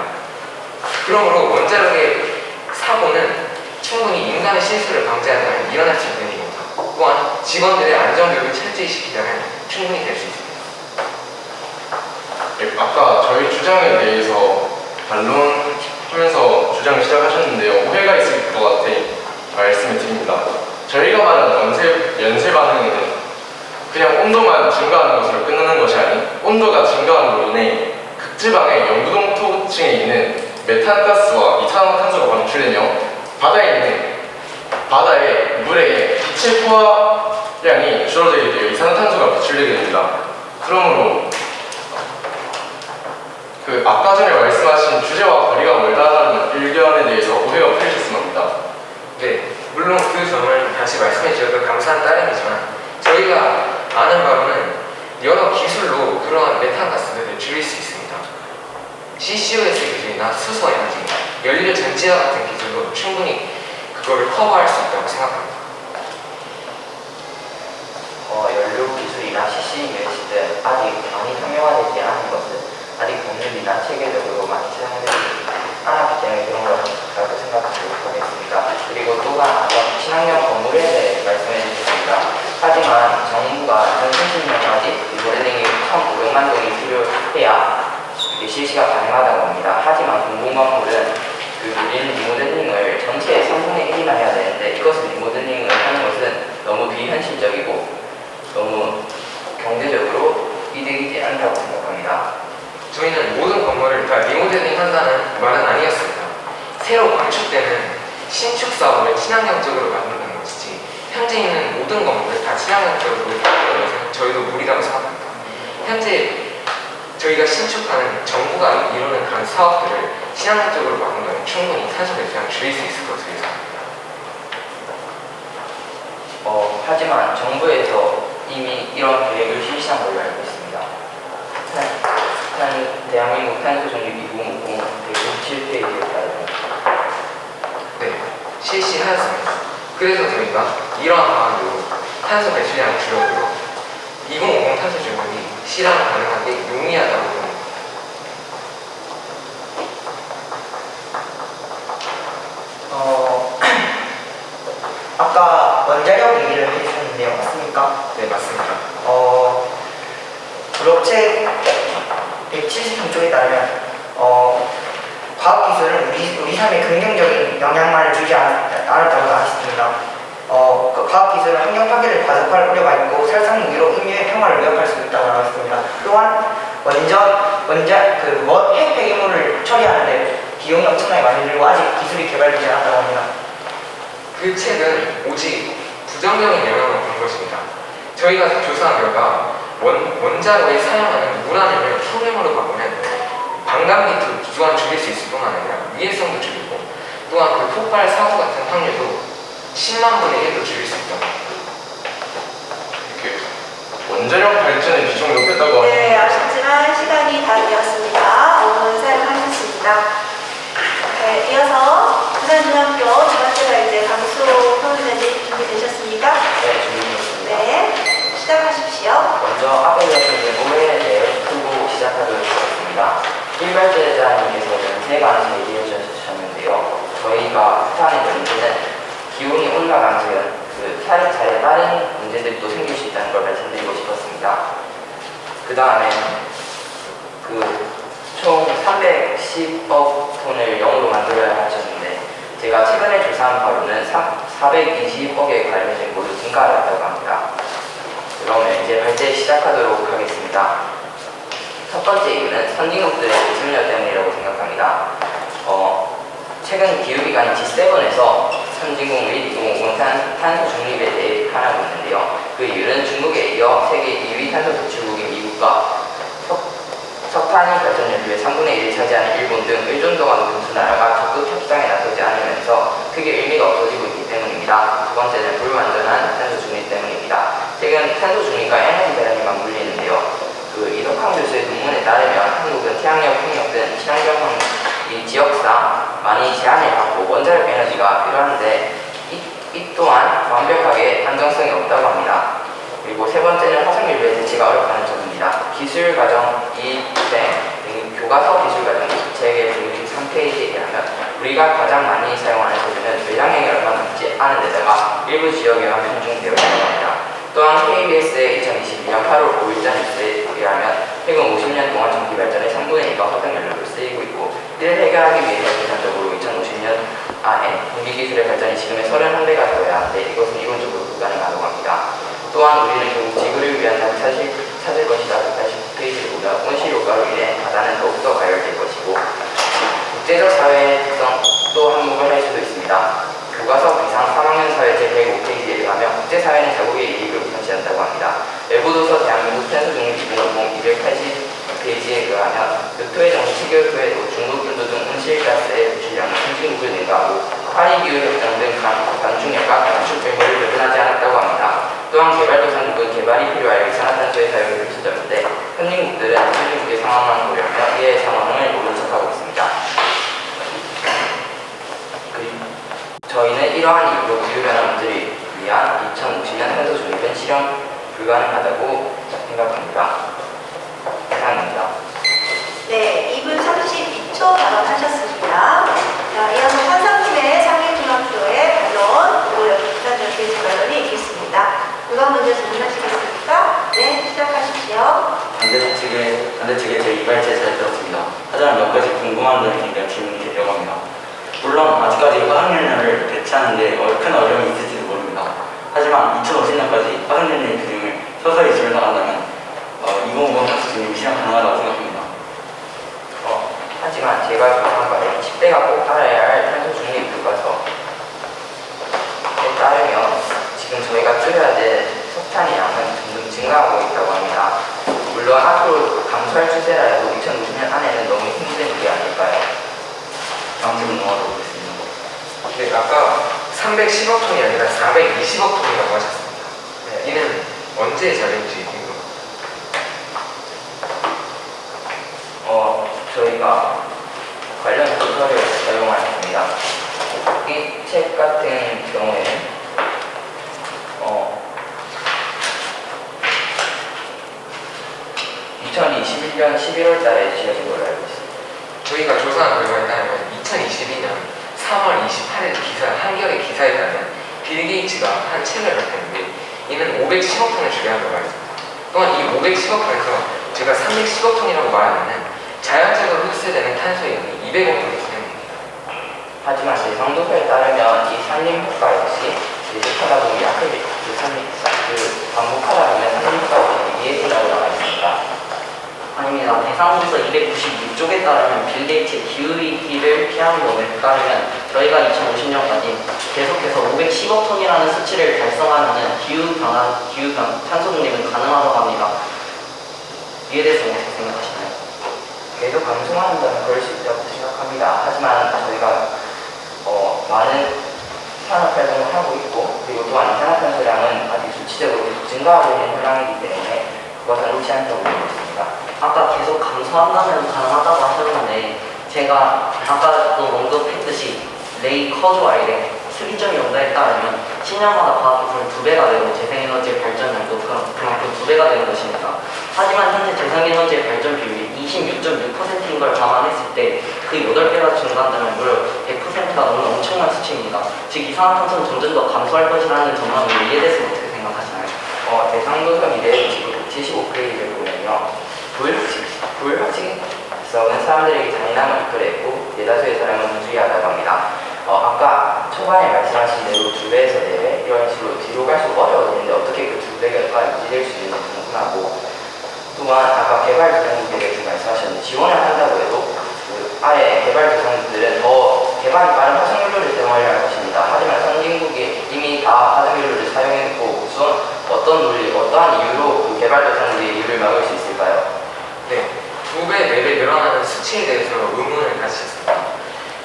그러므로 원자력의 사고는 충분히 인간의 실수를 방지한다면 일어날 수 있는 일입니다. 또한 직원들의 안전교육을 철저히 시키자면 충분히 될 수 있습니다. 네, 아까 저희 주장에 대해서 반론하면서 주장을 시작하셨는데요. 오해가 있을 것 같아 말씀을 드립니다. 저희가 말하는 연쇄 반응은 그냥 온도만 증가하는 것으로 끝나는 것이 아닌 온도가 증가함으로 인해 극지방의 영구동토층에 있는 메탄가스와 이산화탄소가 방출되며 바다의 물에 기체 포화량이 줄어들게 되어 이산화탄소가 배출되게 됩니다. 그러므로 그 아까 전에 말씀하신 주제와 거리가 멀다는 의견에 대해서 오해가 풀리셨으면 합니다. 네, 물론 그 점을 다시 말씀해 주셔서 감사한 따름이지만 저희가 아는 바로는 여러 기술로 그러한 메탄가스를 줄일 수 있습니다. CCUS 기술이나 수소 에너지, 연료 전지와 같은 기술로 충분히 그거를 커버할 수 있다고 생각합니다. 연료 기술이나 CCUS 등 아직 많이 상용화되지 않은 것은 아직 법률이나 체계적으로 많이 사용되지 않았기 때문에 그런 걸 라고 생각하도록 하겠습니다. 그리고 또한 아까 친환경 건물에 대해 말씀해 주셨습니다. 하지만 정부가 2030년까지 리모델링이 1,500만 동이 필요해야 이게 실시가 가능하다고 합니다. 하지만 공공건물은 우리는 리모델링을 전체의 3분의 1이나 해야 되는데 이것을 리모델링을 하는 것은 너무 비현실적이고 너무 경제적으로 이득이지 않다고 생각합니다. 저희는 모든 건물을 다 리모델링 한다는 말은 아니었습니다. 새로 건축되는 신축 사업을 친환경적으로 만든다는 것이지 현재 있는 모든 건물을 다 친환경적으로 만드는 것은 저희도 무리라고 생각합니다. 현재 저희가 신축하는 정부가 이루는 그런 사업들을 친환경적으로 바꾼다면 충분히 탄소 배출량 줄일 수 있을 것으로 예상합니다. 하지만 정부에서 이미 이런 계획을 실시한 걸로 알고 있습니다. 대한민국 탄소 중립 2050 197페이지에 따르면 네, 실시하였습니다. 그래서 저희가 이러한 방안으로 탄소 배출량을 줄여도록 2050 탄소 중립이 실현 가능하게 용이하다고 봅니다. 아까 원자력 얘기를 해주셨는데요. 맞습니까? 네, 맞습니다. 불업체 173쪽에 따르면 과학기술은 우리 삶에 긍정적인 영향만을 주지 않았다고 나왔습니다. 그 과학기술은 환경 파괴를 가속할 우려가 있고 살상 무기로 인류의 평화를 위협할 수 있다고 나왔습니다. 또한 핵 폐기물을 처리하는데 비용이 엄청나게 많이 들고 아직 기술이 개발되지 않았다고 합니다. 그 책은 오직 부정적인 영향을 본 것입니다. 저희가 조사한 결과 원자로에 사용하는 우라늄을 헬륨으로 바꾸면 반감기 기간 줄일 수 있을 뿐만 아니라 위해성도 줄이고 또한 그 폭발 사고 같은 확률도 10만 분의 1로 줄일 수 있다고 합니다. 이렇게 원자력 발전의 비중을 높였다고 네, 하는 아쉽지만 시간이 다 되었습니다. 5분 사용하셨습니다. 네, 이어서 부산중학교 두 번째 발제 강수 평론가님 준비되셨습니까? 네, 준비되었습니다. 네, 시작하십시오. 먼저 앞에 이어진 오해에 대해 풀고 시작하도록 하겠습니다. 일발제자님께서는 세 가지 얘기해 주셨는데요. 저희가 부산의 문제는 기온이 올라가면 그 차례차례 다른 문제들도 생길 수 있다는 걸 말씀드리고 싶었습니다. 그 다음에 총 310억 톤을 영으로 만들어야 하셨는데 제가 최근에 조사한 바로는 420억에 관련된 곳을 증가하였다고 합니다. 그러면 이제 발제 시작하도록 하겠습니다. 첫 번째 이유는 선진국들의 기술력 때문이라고 생각합니다. 최근 기후기관인 G7에서 선진국 및 2050 탄소 중립에 대해 비판하고 있는데요. 그 이유는 중국에 이어 세계 2위 탄소 배출국인 미국과 석탄 발전 연료의 3분의 1을 차지하는 일본 등 의존도가 높은 두 나라가 적극 협상에 나서지 않으면서 크게 의미가 없어지고 있기 때문입니다. 두 번째는 불완전한 탄소 중립 때문입니다. 최근 탄소 중립과 에너지 대란이 맞물리는데요. 이덕환 교수의 논문에 따르면 한국은 태양력, 풍력 등 친환경 지역상 많이 제한을 받고 원자력 에너지가 필요한데 이 또한 완벽하게 안정성이 없다고 합니다. 그리고 세 번째는 화석연료의 대체가 어렵다는 점입니다. 기술과정 2생 교과서 기술과정 책의 163페이지에 의하면 우리가 가장 많이 사용하는 소재는 외장량이 얼마 남지 않은 데다가 일부 지역에만 편중되어 있다고 합니다. 또한 KBS의 2022년 8월 5일자 뉴스에 의하면 최근 50년 동안 전기 발전의 3분의 1가 화석연료로 쓰이고 있고 이를 해결하기 위해서 계산적으로 2050년 안에 공기기술의 발전이 지금의 31배가 되어야 하는데 이것은 이론적으로 불가능하다고 합니다. 또한 우리는 결국 지구를 위한 답을 찾을 것이다. 189페이지를 보면 온실효과로 인해 바다는 더욱더 가열될 것이고 국제적 사회의 특성도 한몫을 할 수도 있습니다. 교과서 비상 3학년 사회 제105페이지에 의하면 국제사회는 자국의 이익을 우선시한다고 합니다. 외부도서 대한민국 탄소 중립 2050 280페이지에 의하면 루토의 정치 기후변화 문제를 위한 2050년 탄소 중립은 실현 불가능하다고 생각합니다. 이상입니다. 네, 2분 32초 발언하셨습니다. 자, 이어서 환상팀의 상임중앙표의 반론, 그리고 여기 부산정치의 발언이 있겠습니다. 누가 먼저 질문하시겠습니까? 네, 시작하십시오. 반대 측의 제 이발제 잘 들었습니다. 하지만 몇 가지 궁금한 점이 있으니까 질문이 드리려고 합니다. 물론 아직까지 화석연료를 배치하는데 큰 어려움이 있을지도 모릅니다. 하지만 2050년까지 화석연료의 비중을 서서히 줄여나간다면 2050 탄소 중립이 실현 가능하다고 생각합니다. 하지만 제가 조사한 바에 10대가 꼭 알아야 할 탄소 중립 교과서에 따르면 지금 저희가 줄여야 될 석탄의 양은 점점 증가하고 있다고 합니다. 물론 앞으로 감소할 추세라 해도 2050년 안에는 너무 힘든 일이 아닐까요? 다음 질문 넘어가도록 하겠습니다. 네, 아까 310억 톤이 아니라 420억 톤이라고 하셨습니다. 네. 이는 언제 자료인지 궁금합니다. 저희가 관련 도서를 사용하였습니다. 이 책 같은 경우에는 2021년 11월 달에 지어진 걸로 알고 있습니다. 저희가 조사한 결과에 따르면 2022년 3월 28일 한겨레 기사에 따르면 빌 게이츠가 한 책을 발표했는데 이는 510억 톤을 줄여야 한다고 했습니다. 또한 이 510억 톤에서 제가 310억 톤이라고 말하는 자연적으로 흡수되는 탄소의 양이 200억 톤이기 때문입니다. 하지만 제상도서에 따르면 이 산림 효과 역시 계속하다 보면 반복하다 보면 산림 효과 역시 이해진다고 나와 있습니다. 아닙니다. 대상조서 296쪽에 따르면 빌 게이츠의 기후위기를 피하는 법에 따르면 저희가 2050년까지 계속해서 510억 톤이라는 수치를 달성하면 탄소 중립은 가능하다고 합니다. 이에 대해서 어떻게 생각하시나요? 계속 감소한다면 그럴 수 있다고 생각합니다. 하지만 저희가 많은 산업활동을 하고 있고 그리고 또한 이산화탄소량은 아직 수치적으로 계속 증가하고 있는 현황이기 때문에 그것은 옳지 않다고 보고 있습니다. 아까 계속 감소한다면 가능하다고 하셨는데 제가 아까도 언급했듯이 레이 커즈와일의 수기점이 온다에 따르면 10년마다 과학기술은 2배가 되고 재생에너지의 발전량도 그만큼 2배가 되는 것입니다. 하지만 현재 재생에너지의 발전 비율이 26.6%인 걸 감안했을 때 그 8배가 증가한다면 무려 100%가 넘는 엄청난 수치입니다. 즉 이산화탄소는 점점 더 감소할 것이라는 전망인데 이에 대해서 어떻게 생각하시나요? 대상도서 미래 지구 75페이지를 보면요. 불확실성은 사람들에게 잔인함을 이끌어냈고 대다수의 사람은 무주의하다고 합니다. 아까 초반에 말씀하신 대로 2배에서 4배 이런 식으로 뒤로 갈수록 어려워지는데 어떻게 그 2배가 유지될 수 있는지 궁금하고 또한 아까 개발도상국에 대해서 말씀하셨는데 지원을 한다고 해도 그 아래 개발도상국들은 더 개발이 빠른 화석연료를 사용하려 할 것입니다. 하지만 선진국이 이미 다 화석연료를 사용했고 우선 어떤 논리, 어떠한 이유로 그 개발도상국의 이유를 막을 수 있을까요? 네, 2배, 4배 늘어나는 수치에 대해서 의문을 가지셨습니다.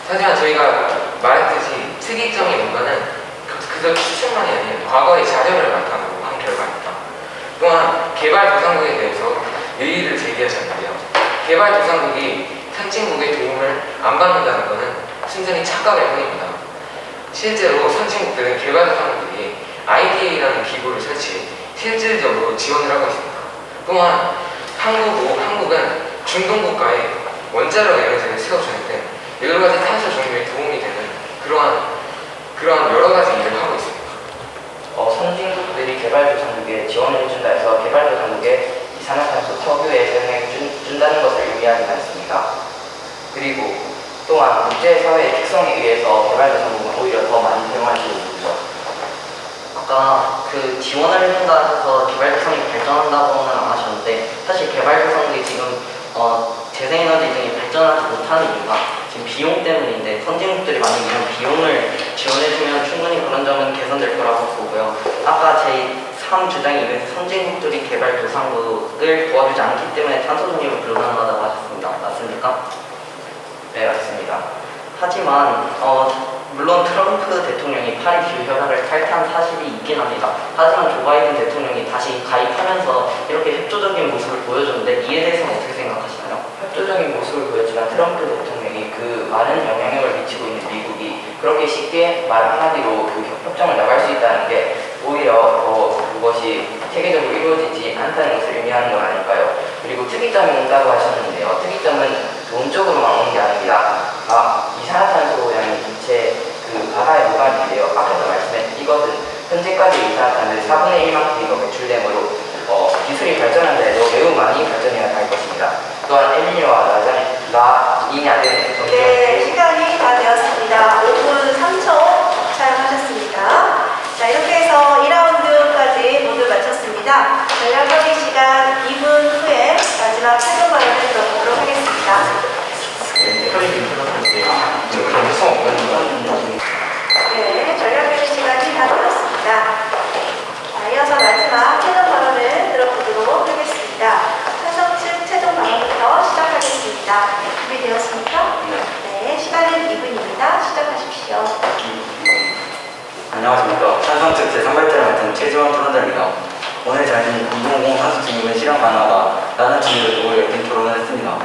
하지만 저희가 말했듯이 특이점이 뭔가는 그저 추측만이 아닌 과거의 자료를 바탕으로 한 결과입니다. 또한 개발도상국에 대해서 얘기를 제기하셨는데요. 개발도상국이 선진국의 도움을 안 받는다는 것은 순전히 착각일 뿐입니다. 실제로 선진국들은 개발도상국이 IDA라는 기구를 설치해 실질적으로 지원을 하고 있습니다. 또한 한국은 중동국가에 원자력 에너지를 세워주는 등 여러 가지 탄소 중립에 도움이 되는 그러한 여러 가지 일을 하고 있습니다. 선진국들이 개발도상국에 지원을 해준다 해서 개발도상국에 이산화탄소 석유에 사용해 준다는 것을 의미하지 않습니다. 그리고 또한 국제사회의 특성에 의해서 개발도상국은 오히려 더 많이 사용할지도 모르죠. 아까 그 지원을 해준다 해서 개발도상국이 발전한다고는 안 하셨는데 사실 개발도상국이 지금 재생에너지 등이 발전하지 못하는 이유가 지금 비용 때문인데 선진국들이 만약 이런 비용을 지원해주면 충분히 그런 점은 개선될 거라고 보고요. 아까 제 3주장이 선진국들이 개발도상국을 도와주지 않기 때문에 탄소 중립은 불가능하다고 하셨습니다. 맞습니까? 네, 맞습니다. 하지만 물론 트럼프 대통령이 파리 기후협약을 탈퇴한 사실이 있긴 합니다. 하지만 조 바이든 대통령이 다시 가입하면서 이렇게 협조적인 모습을 보여줬는데 이에 대해서는 어떻게 생각하시나요? 협조적인 모습을 보였지만 트럼프 대통령이 그 많은 영향력을 미치고 있는 미국이 그렇게 쉽게 말 한마디로 그 협정을 나갈 수 있다는 게 오히려 그것이 체계적으로 이루어지지 않다는 것을 의미하는 건 아닐까요? 그리고 특이점이 온다고 하셨는데요. 특이점은 돈 쪽으로만 오는 게 아닙니다. 이산화탄소량이 기체 그 바다에 녹아있는데요. 앞에서 말씀했던 이것은 현재까지 이산화탄소의 4분의 1만큼 이거 배출되므로 기술이 발전한다 해도 매우 많이 발전해야 할 것입니다. 또한 엘니뇨와 라니냐 등 네, 시간이 다 되었습니다. 5분 3초 사용하셨습니다. 자, 이렇게 해서 2라운드까지 모두 마쳤습니다. 전략적인 시간 2분 후에 마지막 최종 발언을 들어보도록 하겠습니다. 네, 전략적인 시간이 다 되었습니다. 자, 이어서 마지막 최종 발언을 들어보도록 하겠습니다. 찬성 측 최종 발언부터 시작하겠습니다. 준비되었습니까? 네, 시간은 2분입니다. 시작하십시오. 안녕하십니까. 찬성 측 제3발제를 맡은 최지원 토론자입니다. 오늘 저희는 2050 탄소 중립은 실현 가능하다라는 주제로 두고 열띤 토론을 했습니다.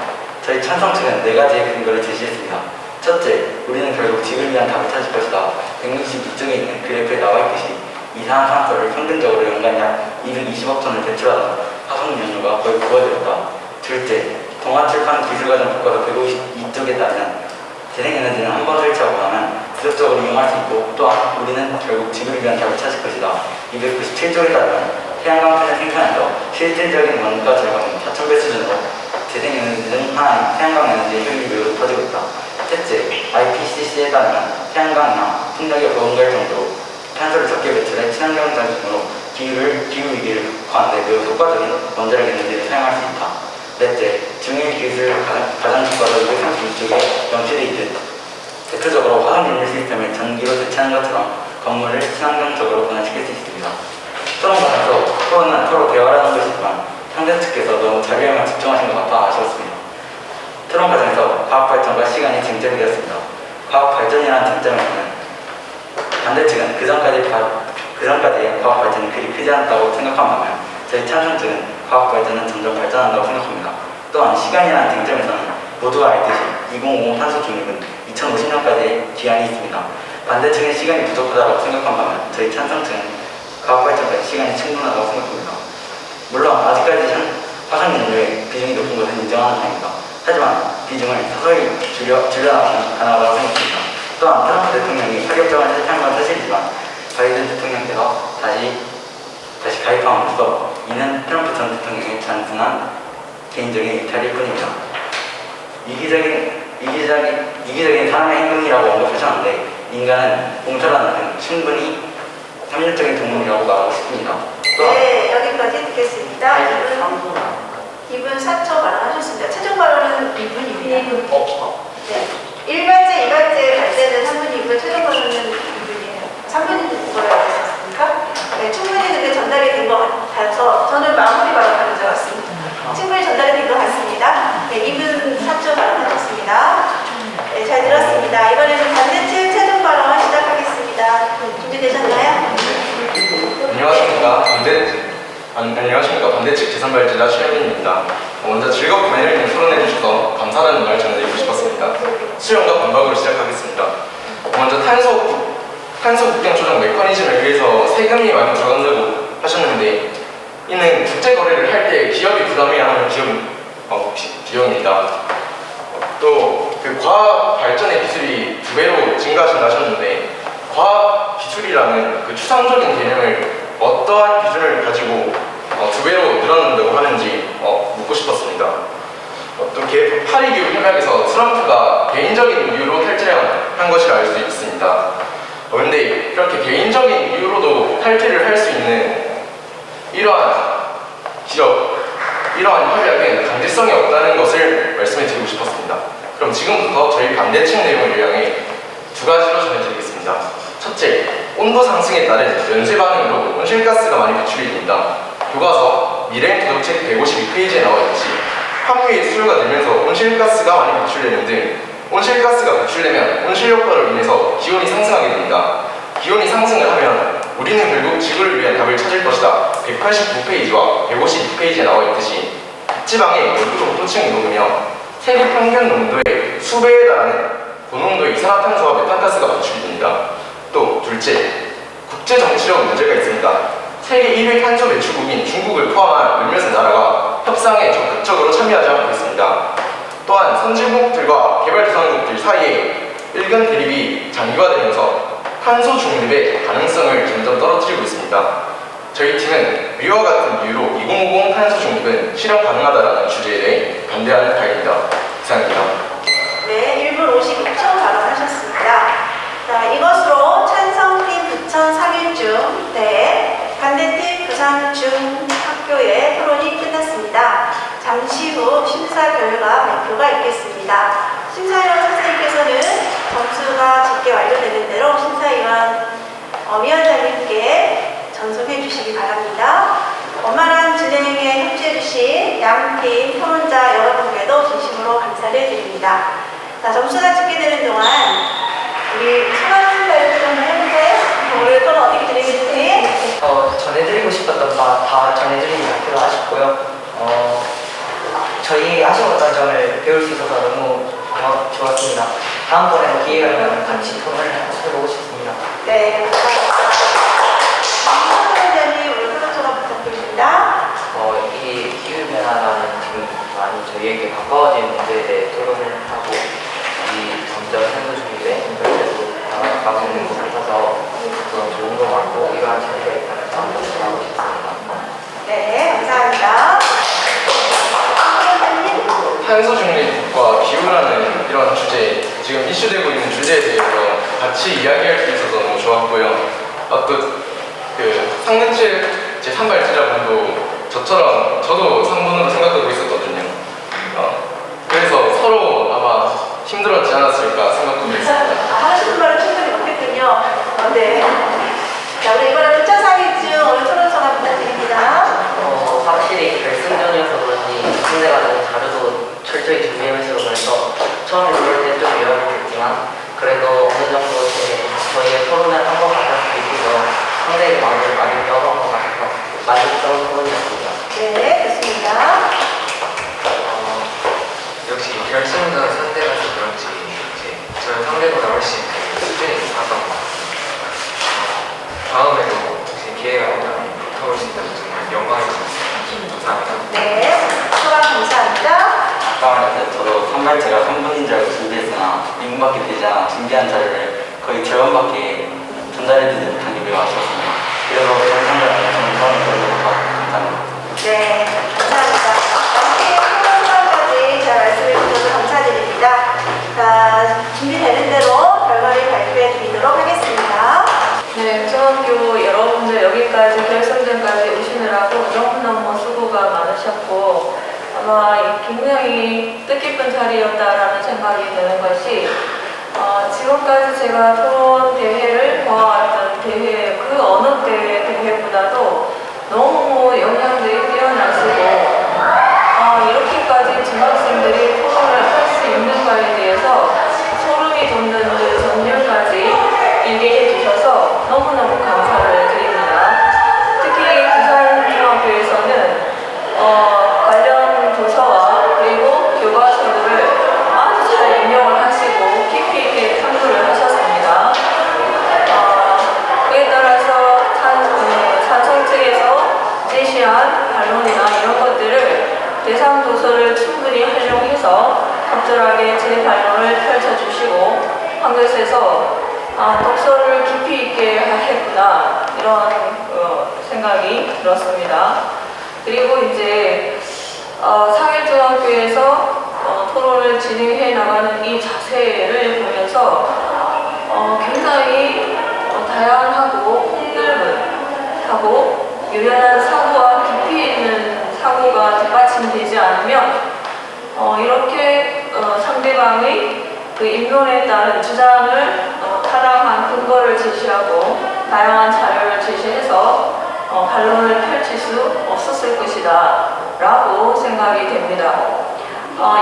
저희 찬성 측은 4가지의 근거를 제시했습니다. 첫째, 우리는 결국 지구를 위한 답을 찾을 것이다. 162쪽에 있는 그래프에 나와있듯이 이산화탄소를 평균적으로 연간 약 220억 톤을 배출하다 화석연료가 거의 부과되었다. 둘째, 동아출판 기술과정 교과서 152쪽에 따르면 재생에너지는 한 번 설치하고 나면 지속적으로 이용할 수 있고, 또한 우리는 결국 지구를 위한 답을 찾을 것이다. 297쪽에 따르면 태양광판을 생산해서 실질적인 원가 절감은 4,000배 수준으로 재생에너지 중 하나인 태양광 에너지의 효율이 매우 높아지고 있다. 셋째, IPCC에 따르면 태양광이나 풍력의 보온갈 정도로 탄소를 적게 배출해 친환경 자산으로 기후 위기를 극복하는 데 매우 효과적인 원자력 에너지를 사용할 수 있다. 넷째, 중일 기술 가전교과서 232쪽에 명시되어 있듯 대표적으로 화석연료 시스템을 전기로 대체하는 것처럼 건물을 친환경적으로 변화시킬 수 있습니다. 토론 과정에서 토론은 서로 대화를 하는 것이지만 상대 측에서 너무 자료에만 집중하신 것 같아 아쉬웠습니다. 토론 과정에서 과학 발전과 시간이 쟁점이 되었습니다. 과학 발전이라는 쟁점에서는 반대 측은 그전까지의 과학 발전이 그리 크지 않았다고 생각한 반면 저희 찬성 측은 과학 발전은 점점 발전한다고 생각합니다. 또한 시간이라는 쟁점에서는 모두가 알듯이 2050 탄소 중립은 2050년까지의 기한이 있습니다. 반대 측은 시간이 부족하다고 생각한 반면 저희 찬성 측은 과학 발전까지 시간이 충분하다고 생각합니다. 물론 아직까지 화석연료의 비중이 높은 것은 인정하는 편입니다. 하지만 비중을 서서히 줄여나가면 가능하다고 생각합니다. 또한 트럼프 대통령이 파격적인 실패한 건 사실이지만 바이든 대통령께서 다시 가입함으로써 이는 트럼프 전 대통령의 단순한 개인적인 이탈일 뿐입니다. 이기적인 사람의 행동이라고 언급하셨는데 인간은 공설하는 등 충분히 합리적인 동물이라고 말하고 싶습니다. 네, 여기까지 듣겠습니다. 2분 4초 발언하셨습니다. 최종 발언은 2분입니다. 네. 1발제, 2발제 갈 때는 3분 2분, 최종 발언은 2분이에요. 3분이 뭐라고 하셨습니까? 네, 충분히 그게 전달이 된 것 같아서 저는 마무리 발언하는 줄 알았습니다. 충분히 전달이 된 것 같습니다. 네, 2분 4초 발언하셨습니다. 네, 잘 들었습니다. 이번에는 반대측 최종 발언 시작하겠습니다. 준비되셨나요? 안녕하십니까. 반대측 제3발제자 최현민입니다. 먼저 즐겁고 매력 있는 토론해 주셔서 감사하다는 말 전해드리고 싶었습니다. 수령과 반박으로 시작하겠습니다. 먼저 탄소 국경 조정 메커니즘을 위해서 세금이 많이 들어간다고 하셨는데 이는 국제 거래를 할 때 기업이 부담해야 하는 비용입니다. 또 그 과학 발전의 기술이 2배로 증가하신다 하셨는데 과학 기술이라는 그 추상적인 개념을 어떠한 기준을 가지고 2배로 늘어난다고 하는지 묻고 싶었습니다. 또 파리 기후 협약에서 트럼프가 개인적인 이유로 탈퇴한 것을 알 수 있습니다. 그런데 그렇게 개인적인 이유로도 탈퇴를 할 수 있는 이러한 협약은 강제성이 없다는 것을 말씀해 드리고 싶었습니다. 그럼 지금부터 저희 반대측 내용을 요약해 2가지로 전해드리겠습니다. 첫째, 온도 상승에 따른 연쇄 반응으로 온실가스가 많이 배출이 됩니다. 교과서 미래행 도덕책 152페이지에 나와 있듯이 화물의 수요가 늘면서 온실가스가 많이 배출되는 등 온실가스가 배출되면 온실효과로 인해서 기온이 상승하게 됩니다. 기온이 상승을 하면 우리는 결국 지구를 위한 답을 찾을 것이다. 189페이지와 152페이지에 나와 있듯이 지방의 열도 호도층이 녹으며 세계 평균 농도의 수배에 달하는 고농도의 이산화탄소와 메탄가스가 방출이 됩니다. 또 둘째, 국제 정치적 문제가 있습니다. 세계 1위 탄소 배출국인 중국을 포함한 몇몇 나라가 협상에 적극적으로 참여하지 않고 있습니다. 또한 선진국들과 개발도상국들 사이에 일견 대립이 장기화되면서 탄소 중립의 가능성을 점점 떨어뜨리고 있습니다. 저희 팀은 위와 같은 이유로 2050 탄소 중립은 실현 가능하다라는 주제에 대해 반대하는 바입니다. 이상입니다. 네, 1분 56초 발언하셨습니다. 자, 이것으로 찬성팀 부천 상일중 대 반대팀 부산중학교의 토론이 끝났습니다. 잠시 후 심사 결과 발표가 있겠습니다. 심사위원 선생님께서는 점수가 집계 완료되는 대로 심사위원 위원장님께 전송해 주시기 바랍니다. 원만한 진행에 협조해 주신 양팀 토론자 여러분께도 진심으로 감사를 드립니다. 자, 점수가 집계되는 동안 우리 소감 발표 좀 해보세요. 오늘 토론 어떻게 진행했지? 전해드리고 싶었던 바 다 전해드리기 별로 아쉽고요. 저희 아쉬웠던 점을 배울 수 있어서 너무 좋았습니다. 다음번에도 기회가 되면 같이 토론을 해보고 싶습니다. 네, 감사합니다. 오늘 토론 소감 부탁드립니다. 이 기후변화라는 지금 많이 저희에게 가까워진 문제에 대해 토론을 하고 이 점점 탄소 중립의 현실에도 다가가고 있는 것 같아서 그런 좋은 거 많고 이러한 차이가 있다는 마음으로 하고 싶습니다. 네, 감사합니다. 탄소 중립과 기후라는 이런 주제, 지금 이슈되고 있는 주제에 대해서 같이 이야기할 수 있어서 너무 좋았고요. 그 상대측 제3발제자분도 저처럼 저도 상분으로 생각하고 있었거든요. 그래서 서로 아마 힘들었지 않았을까 생각하고 있습니다. 하고 싶은 말을 충분히 못했군요. 네. 자, 우리 이번에 부천 상일중 오늘 토론 소감 부탁드립니다. 확실히 결승전이어서 그런지 상대가 너무 자료도 철저히 준비해서 그래서 처음에 그럴 때 좀 위험했지만 그래도 어느 정도 저희의 토론을 한 것 같아서 느끼고 상대의 마음을 많이 열어온 것 같아서 만족스러운 토론이었습니다. 네, 좋습니다. 역시 결승전 상대라서 그런지 저희 상대보다 훨씬 수준이 높았던 것 같아요. 다음에도 혹시 기회가 된다면 붙어볼 수 있다면 정말 영광이었습니다. 감사합니다. 네, 소감 감사합니다. 아까 말했듯 저도 선발제가 3분인 줄 알고 준비했으나 2분밖에 되지 않아 준비한 자료를 거의 절반밖에 전달해드리지 못한 게 매우 아쉬웠습니다. 그래서 정상적인 정상을 보여주셔서 감사합니다. 네, 감사합니다. 함께 토론 소감까지 잘 말씀해 주셔서 감사드립니다. 자, 준비되는 대로 결과를 발표해 드리도록 하겠습니다. 네, 중학교 여러분들 여기까지 결승전까지 오시느라고 너무너무 수고가 많으셨고 아마 굉장히 뜻깊은 자리였다라는 생각이 드는 것이 지금까지 제가 토론 대회를 보아왔던 대회 그 어느 대회보다도 너무 역량들이 뛰어나시고 이렇게까지 중학생들이 토론을 할 수 있는가에 대해서 소름이 돋는 그 전율까지 일게 해주셔서 너무너무 감사를 드립니다. 특히 부산중학교에서는 관련 도서와 그리고 교과서를 아주 잘 인용을 하시고 깊이 있게 탐구를 하셨습니다. 그에 따라서 찬성 측에서 제시한 반론이나 이런 것들을 대상 도서를 충분히 활용해서 적절하게 제 반론을 펼쳐주시고 한 것에서 독서를 깊이 있게 했구나 이런 생각이 들었습니다. 그리고 이제 상일중학교에서 토론을 진행해 나가는 이 자세를 보면서 굉장히 다양하고 폭넓은 유연한 사고와 깊이 있는 사고가 뒷받침되지 않으면 이렇게 상대방의 그 인론에 따른 주장을 타당한 근거를 제시하고 다양한 자료를 제시해서 반론을 펼칠 수 없었을 것이다 라고 생각이 됩니다.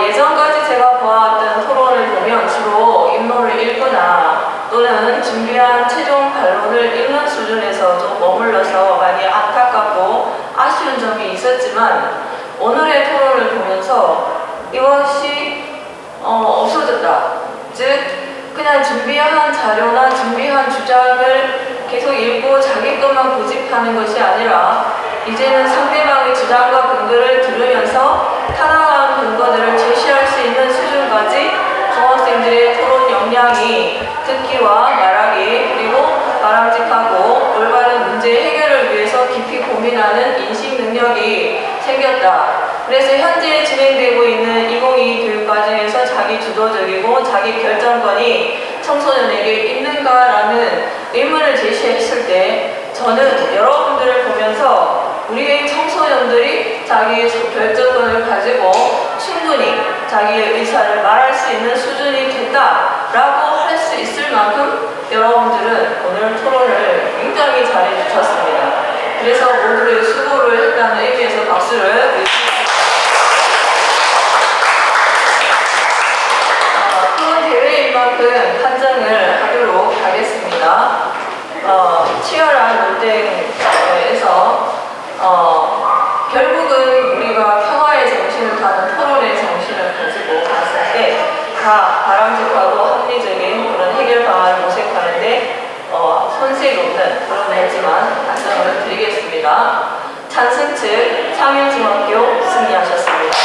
예전까지 제가 보아왔던 토론을 보면 주로 인론을 읽거나 또는 준비한 최종 반론을 읽는 수준에서 좀 머물러서 많이 안타깝고 아쉬운 점이 있었지만 오늘의 토론을 보면서 이것이 없어졌다. 즉 그냥 준비한 자료나 준비한 주장을 계속 읽고 자기 것만 고집하는 것이 아니라 이제는 상대방의 주장과 근거를 들으면서 타당한 근거들을 제시할 수 있는 수준까지 중학생들의 토론 역량이 듣기와 말하기 그리고 바람직하고 올바른 문제 해결을 위해서 깊이 고민하는 인식 능력이 생겼다. 그래서 현재 진행되고 있는 2022 교육과정에서 자기 주도적이고 자기 결정권이 청소년에게 있는가라는 의문을 제시했을 때 저는 여러분들을 보면서 우리의 청소년들이 자기의 결정권을 가지고 충분히 자기의 의사를 말할 수 있는 수준이 됐다라고 할 수 있을 만큼 여러분들은 오늘 토론을 굉장히 잘해 주셨습니다. 그래서 모두의 수고를 했다는 의미에서 박수를 드리겠습니다. 토론 대회인 만큼 판정을 하도록 하겠습니다. 치열한 논쟁에서 결국은 우리가 평화의 정신을 다는 토론의 정신을 가지고 봤을 때 다 바람직하고 합리적인 그런 해결 방안을 모색하는데 손색이 없는 토론이었지만 판정을 드리겠습니다. 찬승 측 상윤중학교 승리하셨습니다.